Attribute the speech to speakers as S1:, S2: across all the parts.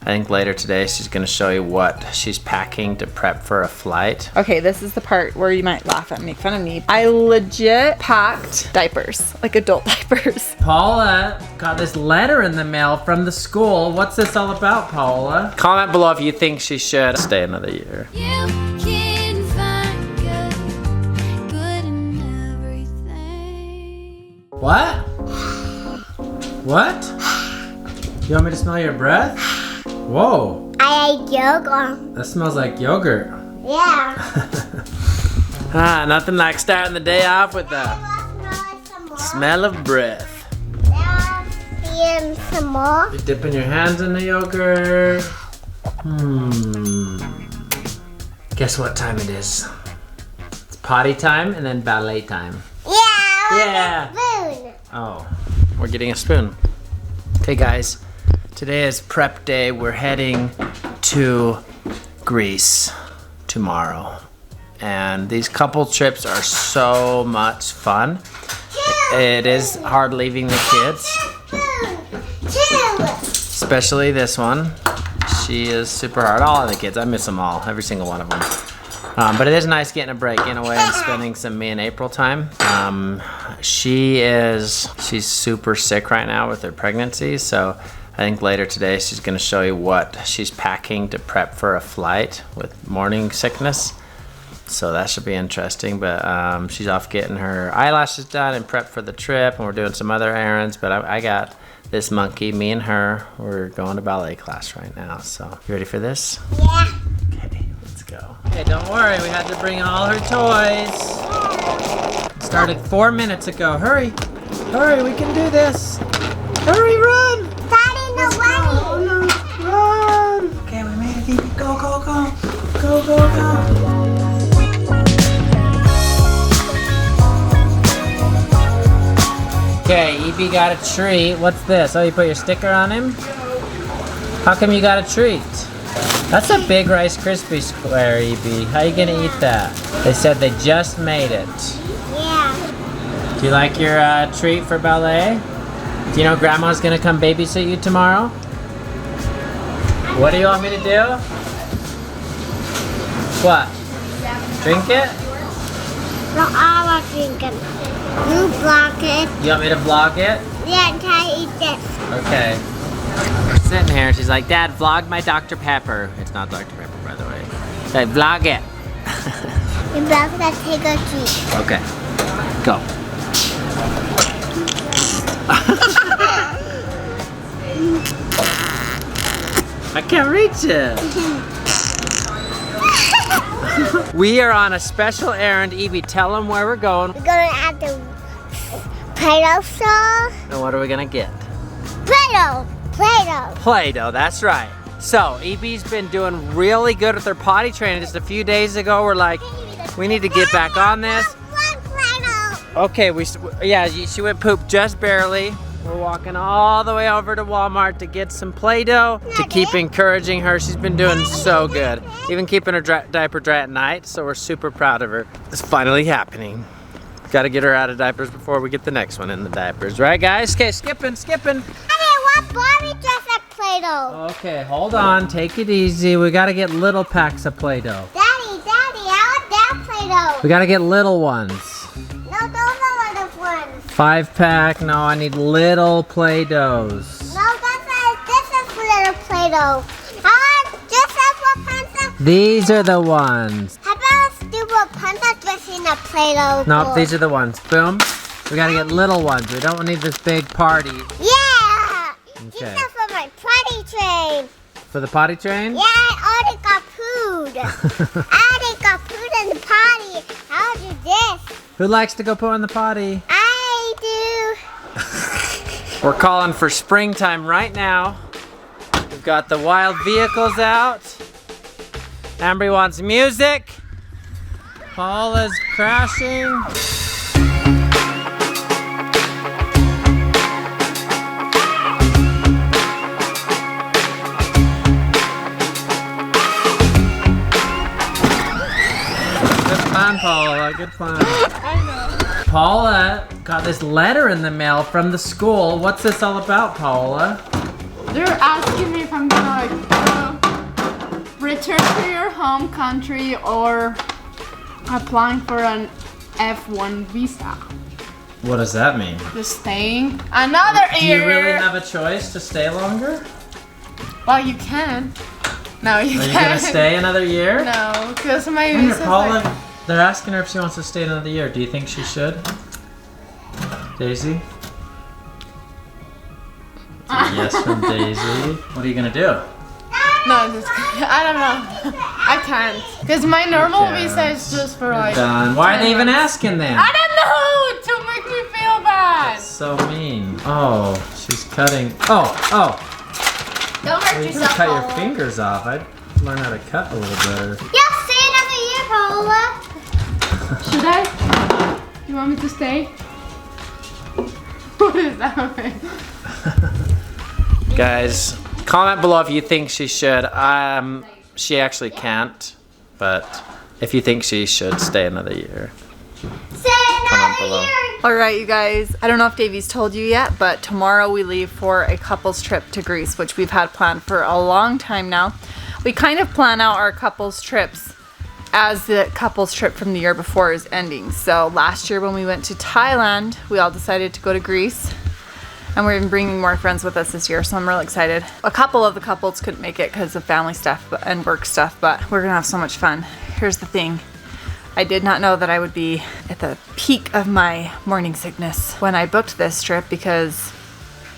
S1: I think later today she's gonna show you what she's packing to prep for a flight.
S2: Okay, this is the part where you might laugh and make fun of me. I legit packed diapers, like adult diapers.
S1: Paola got this letter in the mail from the school. What's this all about, Paola? Comment below if you think she should stay another year.
S3: You can find good in everything.
S1: What? What? You want me to smell your breath? Whoa.
S4: I like yogurt.
S1: That smells like yogurt.
S4: Yeah.
S1: Nothing like starting the day off with the smell of breath.
S4: Some more.
S1: You're dipping your hands in the yogurt. Guess what time it is? It's potty time and then ballet time.
S4: Yeah.
S1: Yeah. Oh, we're getting a spoon. Okay guys, today is prep day. We're heading to Greece tomorrow. And these couple trips are so much fun. It is hard leaving the kids. Especially this one. She is super hard. All of the kids, I miss them all, every single one of them. But it is nice getting a break, getting away and spending some me and April time. She's super sick right now with her pregnancy, so I think later today she's gonna show you what she's packing to prep for a flight with morning sickness. So that should be interesting, but she's off getting her eyelashes done and prep for the trip, and we're doing some other errands, but I got this monkey, me and her, we're going to ballet class right now, so you ready for this?
S4: Yeah.
S1: Okay, let's go. Okay, don't worry, we had to bring all her toys. It started 4 minutes ago. Hurry, hurry, we can do this. Hurry, run.
S4: Daddy, no running.
S1: Run. Okay, we made it, Davey. Go, go, go. Go, go, go. Okay, Evie got a treat. What's this? Oh, you put your sticker on him? How come you got a treat? That's a big Rice Krispie square, Evie. How you gonna eat that? They said they just made it.
S4: Yeah.
S1: Do you like your treat for ballet? Do you know Grandma's gonna come babysit you tomorrow? What do you want me to do? What? Drink it?
S4: No, I want to drink it. You block it.
S1: You want me to vlog it?
S4: Yeah, can I eat this?
S1: Okay. We're sitting here, she's like, Dad, vlog my Dr. Pepper. It's not Dr. Pepper, by the way. Say, vlog it.
S4: You block that, take a treat.
S1: Okay. Go. I can't reach it. We are on a special errand. Evie, tell them where we're going.
S4: We're going at the Play-Doh store.
S1: And what are we gonna get?
S4: Play-Doh. Play-Doh.
S1: Play-Doh, that's right. So, Evie's been doing really good with her potty training. Just a few days ago, we're like, we need to get back on this.
S4: Play-Doh.
S1: Okay, she went poop just barely. We're walking all the way over to Walmart to get some Play-Doh to keep encouraging her. She's been doing so good. Even keeping her diaper dry at night, so we're super proud of her. It's finally happening. Gotta get her out of diapers before we get the next one in the diapers. Right, guys? Okay, skipping.
S4: Daddy, what Barbie dress like Play-Doh?
S1: Okay, hold on. Take it easy. We gotta get little packs of Play-Doh.
S4: Daddy, I want that Play-Doh.
S1: We gotta get little ones.
S4: No, those are little ones.
S1: 5-pack. No, I need little Play-Dohs.
S4: No, this is little Play-Doh. I want just a pencil.
S1: These are the ones.
S4: How about a stupid pencil dress in a Play-Doh?
S1: Nope, these are the ones. Boom. We gotta get little ones. We don't need this big party.
S4: Yeah. These
S1: Okay.
S4: are for my potty train.
S1: For the potty train?
S4: Yeah, I already got food. I already got food in the potty. I'll do this.
S1: Who likes to go poo in the potty?
S4: I do.
S1: We're calling for springtime right now. We've got the wild vehicles out. Ambree wants music. Paola's crashing. Good plan, Paola. Good plan.
S2: I know.
S1: Paola got this letter in the mail from the school. What's this all about, Paola?
S2: They're asking me if I'm gonna like
S5: return to your home country or applying for an F1 visa.
S1: What does that mean?
S5: Just staying another
S1: Do
S5: year.
S1: you really have a choice to stay longer?
S5: Well, you can. No, you
S1: Are
S5: can't.
S1: you gonna stay another year?
S5: No, because my
S1: Here,
S5: visa's
S1: Paula,
S5: like...
S1: they're asking her if she wants to stay another year. Do you think she should? Daisy? It's a yes from Daisy. What are you gonna do?
S5: No, just I don't know. I can't. Because my normal
S1: can't.
S5: visa is just for like...
S1: Done. Why are they
S5: 10
S1: even
S5: months.
S1: asking then?
S5: I don't know! To make me feel bad!
S1: So mean. Oh, she's cutting. Oh.
S4: Don't hurt
S1: You can
S4: yourself,
S1: cut your
S4: Paola.
S1: fingers off. I'd learn how to cut a little better.
S4: Yeah, stay another year, Paola.
S5: Should I? You want me to stay? What is that?
S1: Guys, comment below if you think she should. She actually can't, but if you think she should stay another year.
S4: Stay
S1: Comment
S4: another
S1: below.
S4: year.
S2: All right, you guys. I don't know if Davey's told you yet, but tomorrow we leave for a couples trip to Greece, which we've had planned for a long time now. We kind of plan out our couples trips as the couples trip from the year before is ending. So last year when we went to Thailand, we all decided to go to Greece. And we're even bringing more friends with us this year, so I'm really excited. A couple of the couples couldn't make it because of family stuff and work stuff, but we're gonna have so much fun. Here's the thing. I did not know that I would be at the peak of my morning sickness when I booked this trip because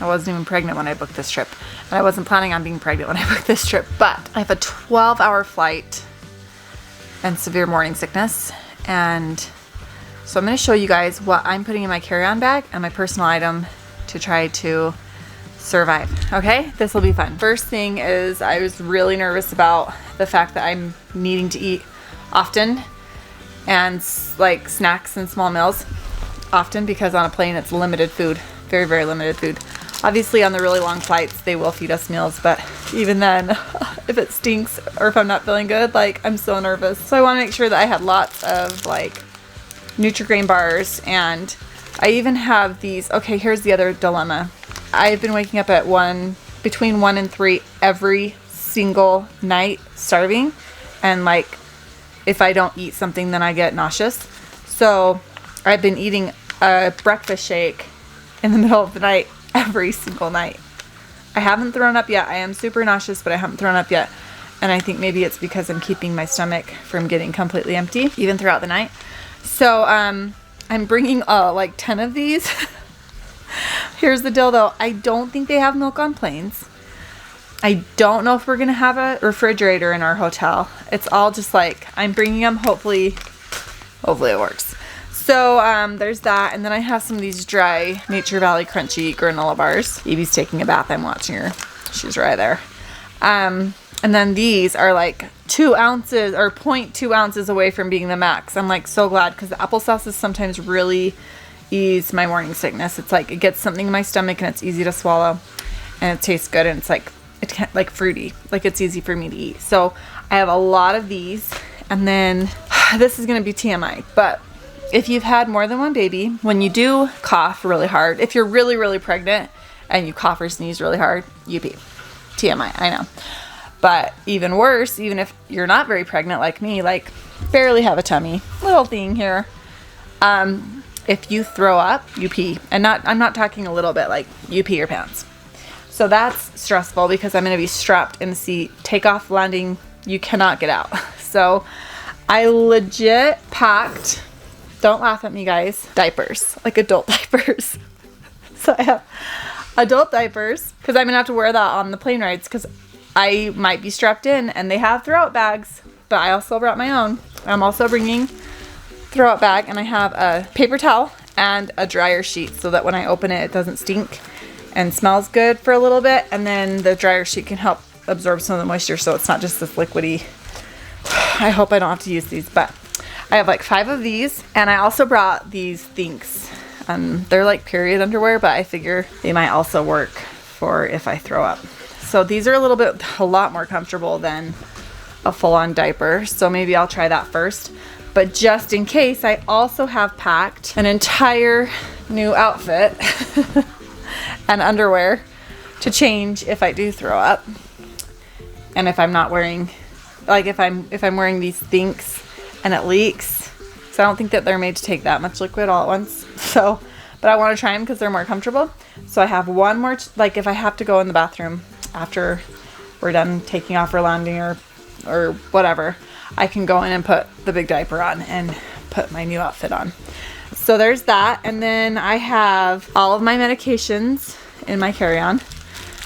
S2: I wasn't even pregnant when I booked this trip. And I wasn't planning on being pregnant when I booked this trip, but I have a 12-hour flight and severe morning sickness. And so I'm gonna show you guys what I'm putting in my carry-on bag and my personal item to try to survive. Okay, this will be fun. First thing is I was really nervous about the fact that I'm needing to eat often and like snacks and small meals often because on a plane it's limited food, very, very limited food. Obviously on the really long flights they will feed us meals, but even then if it stinks or if I'm not feeling good, like I'm so nervous. So I want to make sure that I had lots of like Nutri-Grain bars, and I even have these. Okay, here's the other dilemma. I've been waking up at between 1 and 3 every single night starving, and like if I don't eat something then I get nauseous. So I've been eating a breakfast shake in the middle of the night every single night. I haven't thrown up yet. I am super nauseous, but I haven't thrown up yet. And I think maybe it's because I'm keeping my stomach from getting completely empty even throughout the night. So I'm bringing like 10 of these. Here's the deal though. I don't think they have milk on planes. I don't know if we're gonna have a refrigerator in our hotel. It's all just like, I'm bringing them, hopefully it works. So there's that, and then I have some of these dry Nature Valley crunchy granola bars. Evie's taking a bath, I'm watching her. She's right there. And then these are like 2 ounces or 0.2 ounces away from being the max. I'm like so glad because the applesauces sometimes really ease my morning sickness. It's like it gets something in my stomach and it's easy to swallow and it tastes good and it's like like fruity, like it's easy for me to eat. So I have a lot of these, and then this is gonna be TMI, but if you've had more than one baby, when you do cough really hard, if you're really, really pregnant and you cough or sneeze really hard, you pee. TMI, I know. But even worse, even if you're not very pregnant like me, like barely have a tummy, little thing here. If you throw up, you pee. And I'm not talking a little bit, like you pee your pants. So that's stressful because I'm gonna be strapped in the seat, takeoff, landing, you cannot get out. So I legit packed, don't laugh at me guys, diapers, like adult diapers. So I have adult diapers because I'm gonna have to wear that on the plane rides because I might be strapped in, and they have throw-out bags, but I also brought my own. I'm also bringing throw-out bag, and I have a paper towel and a dryer sheet so that when I open it, it doesn't stink and smells good for a little bit, and then the dryer sheet can help absorb some of the moisture so it's not just this liquidy. I hope I don't have to use these, but I have like 5 of these, and I also brought these things. They're like period underwear, but I figure they might also work for if I throw up. So these are a lot more comfortable than a full-on diaper. So maybe I'll try that first. But just in case, I also have packed an entire new outfit and underwear to change if I do throw up. And if I'm not wearing like if I'm wearing these Thinks and it leaks. So I don't think that they're made to take that much liquid all at once. So, but I want to try them because they're more comfortable. So I have one more, like if I have to go in the bathroom after we're done taking off or landing or whatever, I can go in and put the big diaper on and put my new outfit on. So there's that. And then I have all of my medications in my carry-on,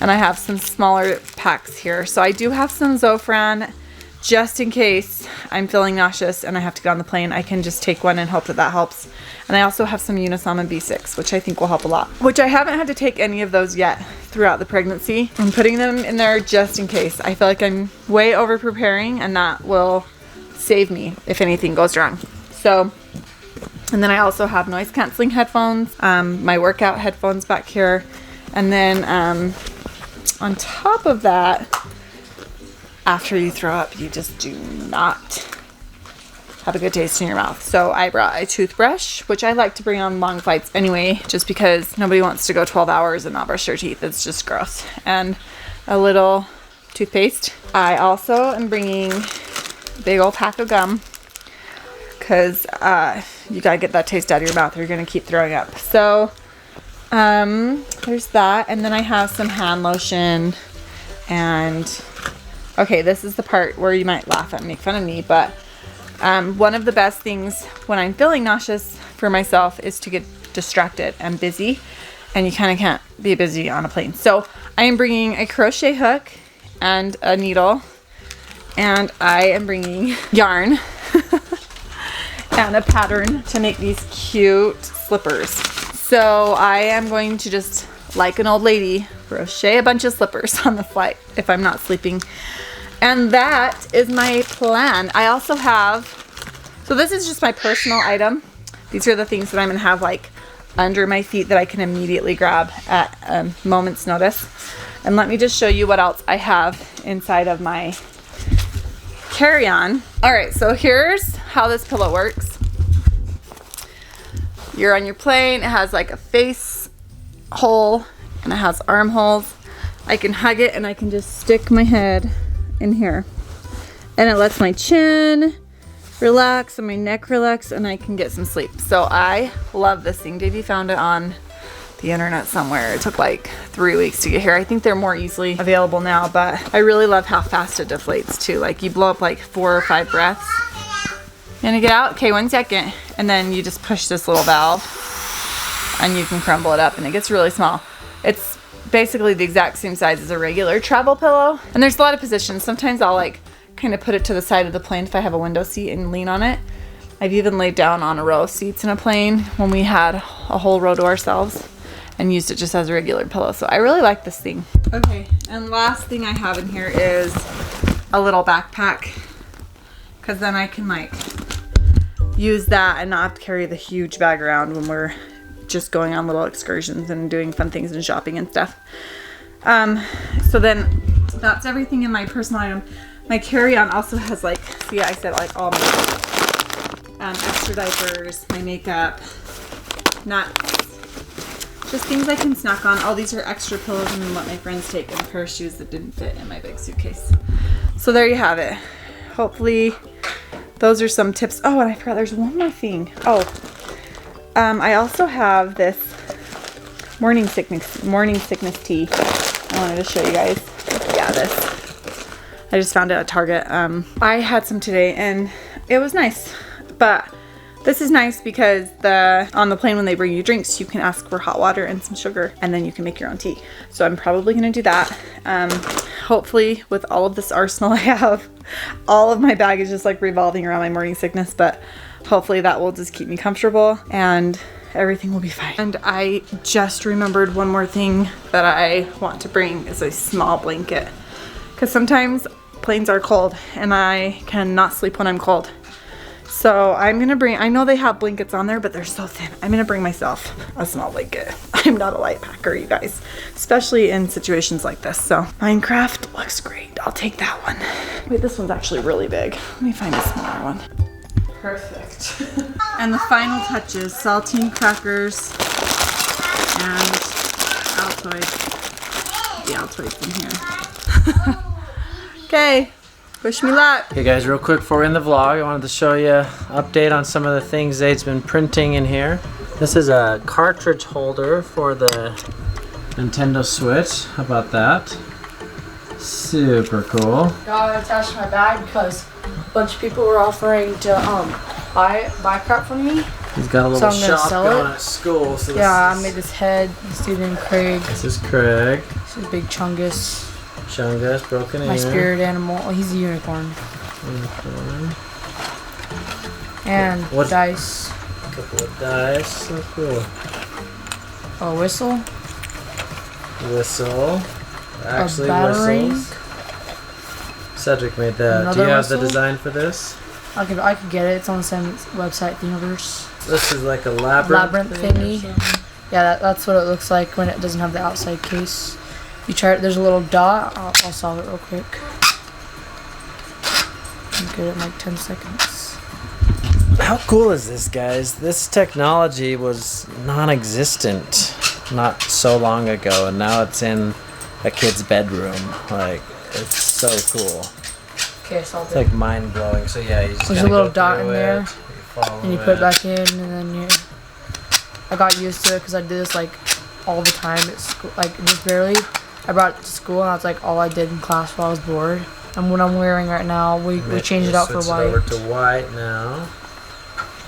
S2: and I have some smaller packs here. So I do have some Zofran just in case I'm feeling nauseous and I have to get on the plane. I can just take one and hope that that helps. And I also have some Unisom and B6, which I think will help a lot, which I haven't had to take any of those yet throughout the pregnancy. I'm putting them in there just in case. I feel like I'm way over preparing, and that will save me if anything goes wrong. So, and then I also have noise canceling headphones, my workout headphones back here. And then on top of that, after you throw up, you just do not have a good taste in your mouth. So I brought a toothbrush, which I like to bring on long flights anyway, just because nobody wants to go 12 hours and not brush their teeth. It's just gross. And a little toothpaste. I also am bringing a big old pack of gum, because you gotta get that taste out of your mouth or you're gonna keep throwing up. So there's that. And then I have some hand lotion. And okay, this is the part where you might laugh and make fun of me, but one of the best things when I'm feeling nauseous for myself is to get distracted and busy, and you kind of can't be busy on a plane. So I am bringing a crochet hook and a needle, and I am bringing yarn and a pattern to make these cute slippers. So I am going to just, like an old lady, crochet a bunch of slippers on the flight if I'm not sleeping. And that is my plan. I also have, so this is just my personal item. These are the things that I'm gonna have like under my feet that I can immediately grab at a moment's notice. And let me just show you what else I have inside of my carry-on. All right, so here's how this pillow works. You're on your plane, it has like a face hole and it has armholes. I can hug it and I can just stick my head in here, and it lets my chin relax and my neck relax, and I can get some sleep. So I love this thing. Davey found it on the internet somewhere. It took like 3 weeks to get here. I think they're more easily available now, but I really love how fast it deflates too. Like you blow up like 4 or 5 breaths. Gonna get out? Okay, 1 second. And then you just push this little valve and you can crumble it up, and it gets really small. It's basically the exact same size as a regular travel pillow. And there's a lot of positions. Sometimes I'll like kind of put it to the side of the plane if I have a window seat and lean on it. I've even laid down on a row of seats in a plane when we had a whole row to ourselves and used it just as a regular pillow. So I really like this thing. Okay, and last thing I have in here is a little backpack, because then I can like use that and not have to carry the huge bag around when we're just going on little excursions and doing fun things and shopping and stuff. So then that's everything in my personal item. My carry-on also has like, see, I said like all my extra diapers, my makeup, nuts, just things I can snack on. All these are extra pillows and what my friends take, and a pair of shoes that didn't fit in my big suitcase. So there you have it. Hopefully those are some tips. Oh, and I forgot there's one more thing. Oh, I also have this morning sickness tea. I wanted to show you guys. Yeah, this. I just found it at Target. I had some today and it was nice. But this is nice because on the plane when they bring you drinks, you can ask for hot water and some sugar, and then you can make your own tea. So I'm probably gonna do that. Hopefully with all of this arsenal I have, all of my baggage is like revolving around my morning sickness, but hopefully that will just keep me comfortable and everything will be fine. And I just remembered one more thing that I want to bring is a small blanket, because sometimes planes are cold and I cannot sleep when I'm cold. So I'm gonna bring, I know they have blankets on there, but they're so thin. I'm gonna bring myself a small blanket. I'm not a light packer, you guys, especially in situations like this. So Minecraft looks great. I'll take that one. Wait, this one's actually really big. Let me find a smaller one. Perfect. And the final touches, saltine crackers and Altoids. The Altoids in here. Okay, Wish me luck.
S1: Okay guys, real quick before we end the vlog, I wanted to show you an update on some of the things Zade's been printing in here. This is a cartridge holder for the Nintendo Switch. How about that? Super cool.
S6: Got it attached to my bag because a bunch of people were offering to buy crap from me.
S1: He's got a little
S6: So I'm gonna
S1: shop
S6: sell
S1: going
S6: it?
S1: at school. So
S6: Yeah,
S1: this
S6: I made this head. This dude named Craig.
S1: This is Craig.
S6: This is Big Chungus.
S1: Chungus, broken
S6: My
S1: ear.
S6: spirit animal. Oh, he's a unicorn.
S1: Unicorn.
S6: And
S1: What-
S6: dice.
S1: A couple of dice. So cool.
S6: A whistle.
S1: Whistle. Actually,
S6: battering.
S1: whistles. Cedric made that. Do
S6: Another
S1: you have the
S6: whistle?
S1: design for this?
S6: I could get it. It's on the same website, Thingiverse.
S1: This is like a labyrinth thing or
S6: Thingy.
S1: something?
S6: Yeah, that's what it looks like when it doesn't have the outside case. You try it. There's a little dot. I'll solve it real quick. I'm good in like 10 seconds.
S1: How cool is this, guys? This technology was non-existent not so long ago, and now it's in a kid's bedroom. Like, it's so cool.
S6: Okay, I solved
S1: It's like mind-blowing. So yeah, you just
S6: There's a
S1: gotta
S6: little
S1: go
S6: dot
S1: through
S6: in there,
S1: it, you follow
S6: and you put it back in, and then you. I got used to it because I did this like all the time at school, like just barely. I brought it to school, and that's like all I did in class while I was bored. And what I'm wearing right now, we changed it out for
S1: Switch it
S6: white.
S1: over to white now.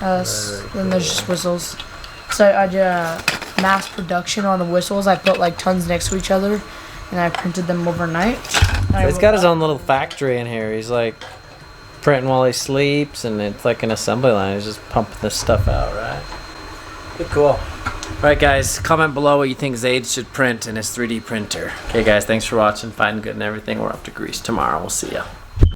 S6: Then there's just whistles. So I did a mass production on the whistles. I put like tons next to each other, and I printed them overnight.
S1: He's got his own little factory in here. He's like printing while he sleeps, and it's like an assembly line. He's just pumping this stuff out, right? Pretty cool. Alright guys, comment below what you think Zade should print in his 3D printer. Okay guys, thanks for watching, finding good and everything. We're off to Greece tomorrow. We'll see ya.